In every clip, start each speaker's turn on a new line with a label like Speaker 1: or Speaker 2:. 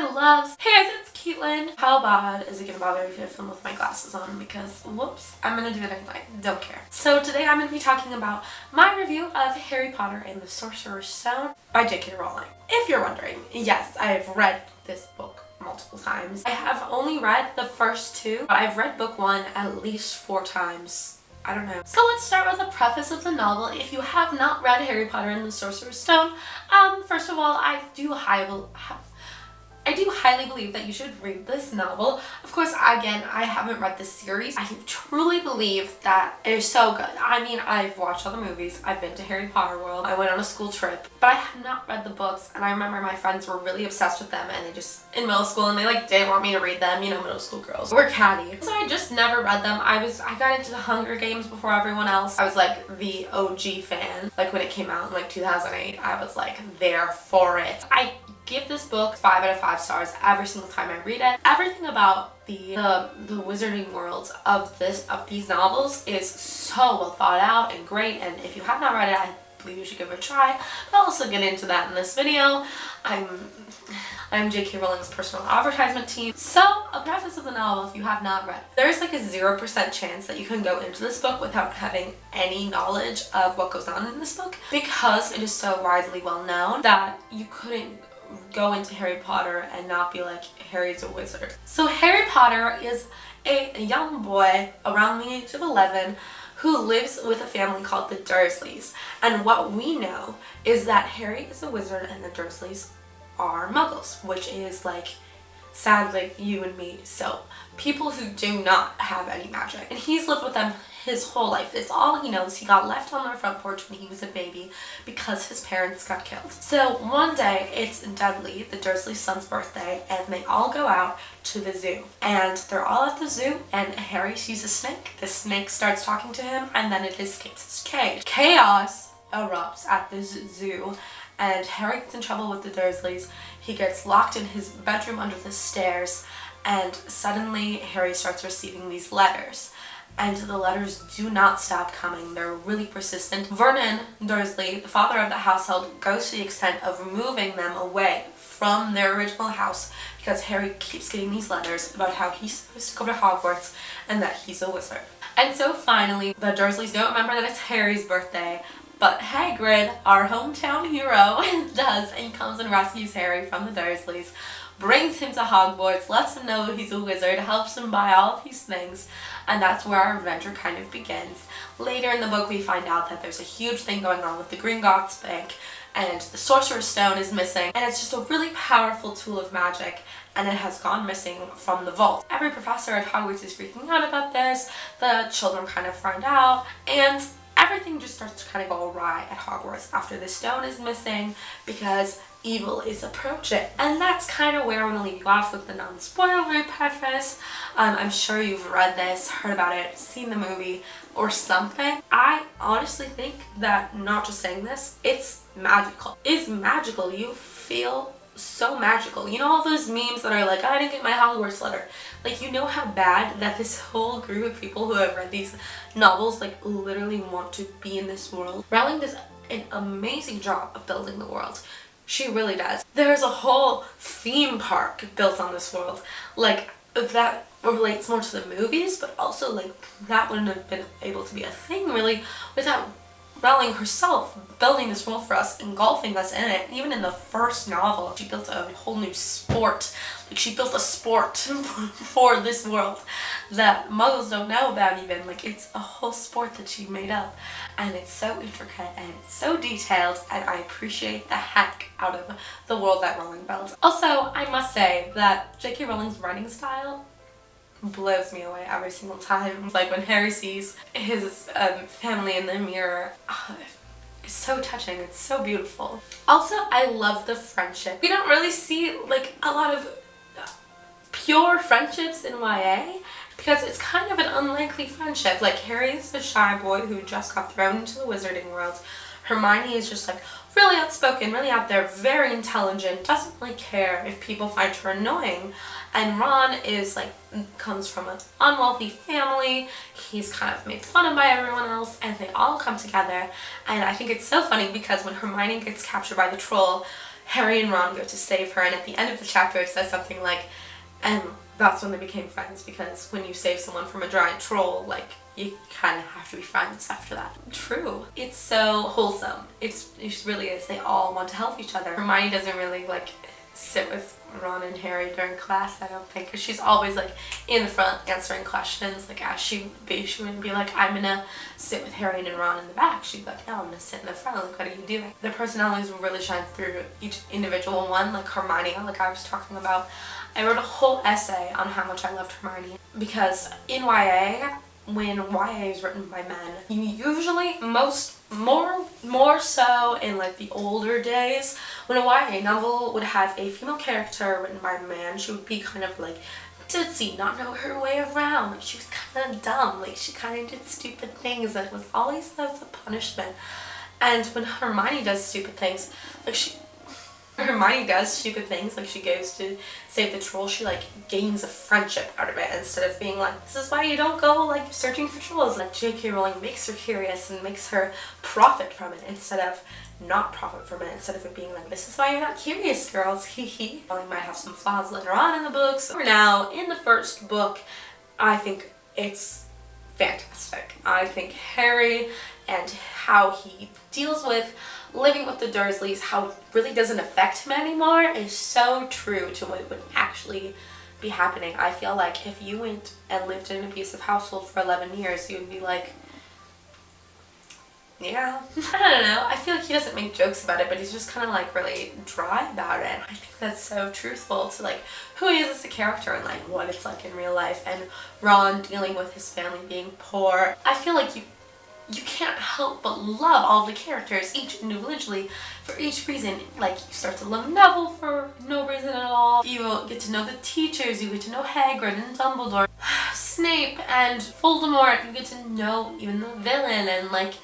Speaker 1: my loves. Hey guys, it's Caitlin. How bad is it gonna bother if I film with my glasses on? Because whoops, I'm gonna do it anyway. Don't care. So today I'm gonna be talking about my review of Harry Potter and the Sorcerer's Stone by J.K. Rowling. If you're wondering, yes, I have read this book multiple times. I have only read the first two, but I've read book one at least 4 times. I don't know. So let's start with the preface of the novel. If you have not read Harry Potter and the Sorcerer's Stone, first of all, I do highly believe that you should read this novel. Of course, again, I haven't read this series. I truly believe that it is so good. I mean, I've watched all the movies. I've been to Harry Potter World. I went on a school trip, but I have not read the books. And I remember my friends were really obsessed with them, and they just, in middle school, and they didn't want me to read them. You know, middle school girls. We're catty. So I just never read them. I got into the Hunger Games before everyone else. I was the OG fan. When it came out in 2008, I was there for it. I give this book 5 out of 5 stars every single time I read it. Everything about the wizarding world of these novels is so well thought out and great, and if you have not read it, I believe you should give it a try. But I'll also get into that in this video. I'm J.K. Rowling's personal advertisement team. So, a preface of the novel, if you have not read it. There's a 0% chance that you can go into this book without having any knowledge of what goes on in this book, because it is so widely well known that you couldn't go into Harry Potter and not be Harry's a wizard. So Harry Potter is a young boy around the age of 11 who lives with a family called the Dursleys. And what we know is that Harry is a wizard and the Dursleys are muggles, which is sadly you and me, so people who do not have any magic. And he's lived with them his whole life. It's all he knows. He got left on their front porch when he was a baby because his parents got killed. So one day it's Dudley, the Dursley son's birthday, and they all go out to the zoo. And they're all at the zoo, and Harry sees a snake. The snake starts talking to him, and then it escapes his cage. Chaos erupts at the zoo, and Harry gets in trouble with the Dursleys. He gets locked in his bedroom under the stairs, and suddenly Harry starts receiving these letters. And the letters do not stop coming. They're really persistent. Vernon Dursley, the father of the household, goes to the extent of moving them away from their original house because Harry keeps getting these letters about how he's supposed to go to Hogwarts and that he's a wizard. And so finally, the Dursleys don't remember that it's Harry's birthday, but Hagrid, our hometown hero, does, and he comes and rescues Harry from the Dursleys, brings him to Hogwarts, lets him know he's a wizard, helps him buy all of these things, and that's where our adventure kind of begins. Later in the book we find out that there's a huge thing going on with the Gringotts Bank, and the Sorcerer's Stone is missing, and it's just a really powerful tool of magic, and it has gone missing from the vault. Every professor at Hogwarts is freaking out about this, the children kind of find out, and everything just starts to kind of go awry at Hogwarts after the stone is missing because evil is approaching. And that's kind of where I'm going to leave you off with the non-spoiler preface. I'm sure you've read this, heard about it, seen the movie, or something. I honestly think that, not just saying this, it's magical. It's magical. You feel so magical. You know all those memes that are I didn't get my Hogwarts letter. You know how bad that this whole group of people who have read these novels literally want to be in this world. Rowling does an amazing job of building the world. She really does. There's a whole theme park built on this world. That relates more to the movies, but also that wouldn't have been able to be a thing really without Rowling herself building this world for us, engulfing us in it. Even in the first novel, she built a whole new sport. She built a sport for this world that muggles don't know about even. It's a whole sport that she made up. And it's so intricate and it's so detailed, and I appreciate the heck out of the world that Rowling built. Also, I must say that J.K. Rowling's writing style blows me away every single time. When Harry sees his family in the mirror, it's so touching, it's so beautiful. Also, I love the friendship. We don't really see a lot of pure friendships in YA because it's kind of an unlikely friendship. Harry is the shy boy who just got thrown into the wizarding world. Hermione is just really outspoken, really out there, very intelligent, doesn't really care if people find her annoying. And Ron is comes from an unwealthy family. He's kind of made fun of by everyone else, and they all come together. And I think it's so funny because when Hermione gets captured by the troll, Harry and Ron go to save her, and at the end of the chapter it says something like, and that's when they became friends, because when you save someone from a giant troll, like, you kind of have to be friends after that. True. It's so wholesome. It really is. They all want to help each other. Hermione doesn't really, like, sit with Ron and Harry during class, I don't think, because she's always, like, in the front answering questions, like, as she would be. She wouldn't be like, I'm gonna sit with Harry and Ron in the back. She'd be like, no, I'm gonna sit in the front. Like, what are you doing? Their personalities will really shine through each individual one. Like Hermione, like I was talking about, I wrote a whole essay on how much I loved Hermione, because in YA, when YA is written by men, you usually more so in like the older days, when a YA novel would have a female character written by a man, she would be kind of like ditzy, not know her way around, like she was kind of dumb, like she kind of did stupid things, that was always loads of punishment. And when Hermione does stupid things, like Hermione does stupid things, like she goes to save the troll, she like gains a friendship out of it instead of being like, this is why you don't go like searching for trolls. Like J.K. Rowling makes her curious and makes her profit from it instead of not profit from it, instead of it being like, this is why you're not curious, girls, hee hee. Rowling might have some flaws later on in the books. For now, in the first book, I think it's fantastic. I think Harry and how he deals with living with the Dursleys, how it really doesn't affect him anymore, is so true to what would actually be happening. I feel like if you went and lived in an abusive household for 11 years, you would be like, yeah. I don't know. I feel like he doesn't make jokes about it, but he's just kind of like really dry about it. I think that's so truthful to like who he is as a character and like what it's like in real life. And Ron dealing with his family being poor. I feel like you can't help but love all the characters, each individually, for each reason. Like, you start to love Neville for no reason at all. You get to know the teachers, you get to know Hagrid and Dumbledore, Snape and Voldemort, you get to know even the villain, and like,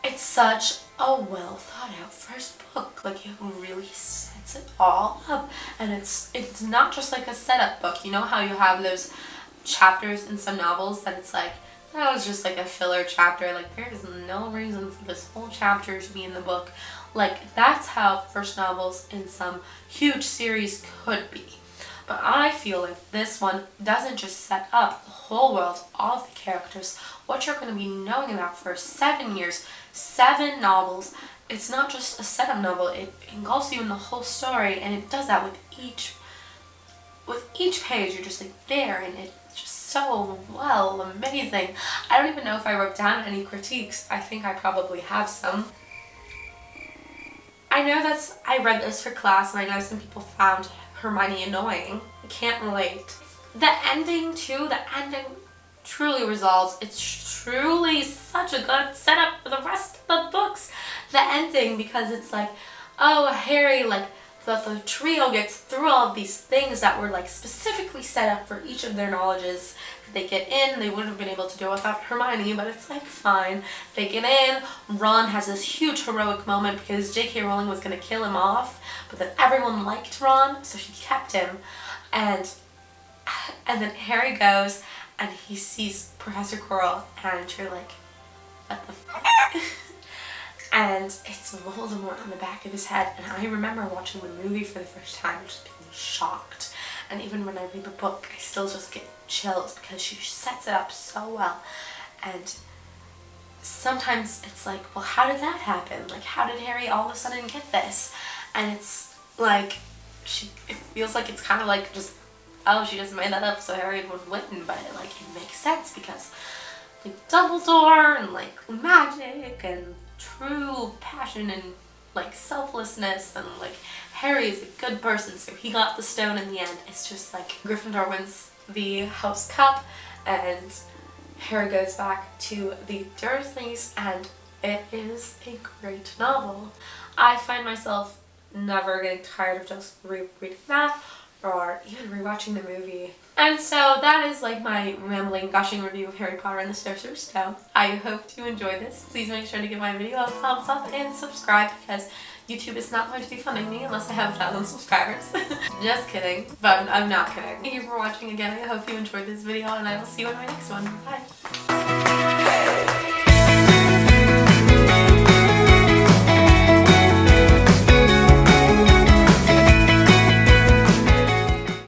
Speaker 1: it's such a well thought out first book. Like, it really sets it all up, and it's not just like a setup book. You know how you have those chapters in some novels that it's like, that was just like a filler chapter, like there is no reason for this whole chapter to be in the book. Like, that's how first novels in some huge series could be. But I feel like this one doesn't just set up the whole world, all of the characters, what you're going to be knowing about for 7 years, 7 novels. It's not just a setup novel, it engulfs you in the whole story, and it does that with each page. You're just like there, and it's just so well, amazing. I don't even know if I wrote down any critiques. I think I probably have some. I know I read this for class, and I know some people found Hermione annoying. I can't relate. The ending too, the ending truly resolves. It's truly such a good setup for the rest of the books. The ending, because it's like, oh, Harry, like, the trio gets through all of these things that were like specifically set up for each of their knowledges. They get in, they wouldn't have been able to do it without Hermione, but it's like fine. They get in, Ron has this huge heroic moment because J.K. Rowling was going to kill him off, but then everyone liked Ron, so she kept him. And then Harry goes and he sees Professor Quirrell, and you're like, what the f***? And it's Voldemort on the back of his head, and I remember watching the movie for the first time just being shocked. And even when I read the book, I still just get chills because she sets it up so well. And sometimes it's like, well, how did that happen? Like, how did Harry all of a sudden get this? And it's like, it feels like it's kind of like just, oh, she just made that up so Harry would win, but it makes sense because like Dumbledore and like magic and true passion and like selflessness, and like Harry is a good person, so he got the stone in the end. It's just like Gryffindor wins the House Cup and Harry goes back to the Dursleys, and it is a great novel. I find myself never getting tired of just rereading that or even rewatching the movie. And so that is like my rambling, gushing review of Harry Potter and the Sorcerer's Stone. I hope you enjoyed this. Please make sure to give my video a thumbs up and subscribe, because YouTube is not going to be funding me unless I have 1,000 subscribers. Just kidding, but I'm not kidding. Thank you for watching again. I hope you enjoyed this video, and I will see you in my next one. Bye.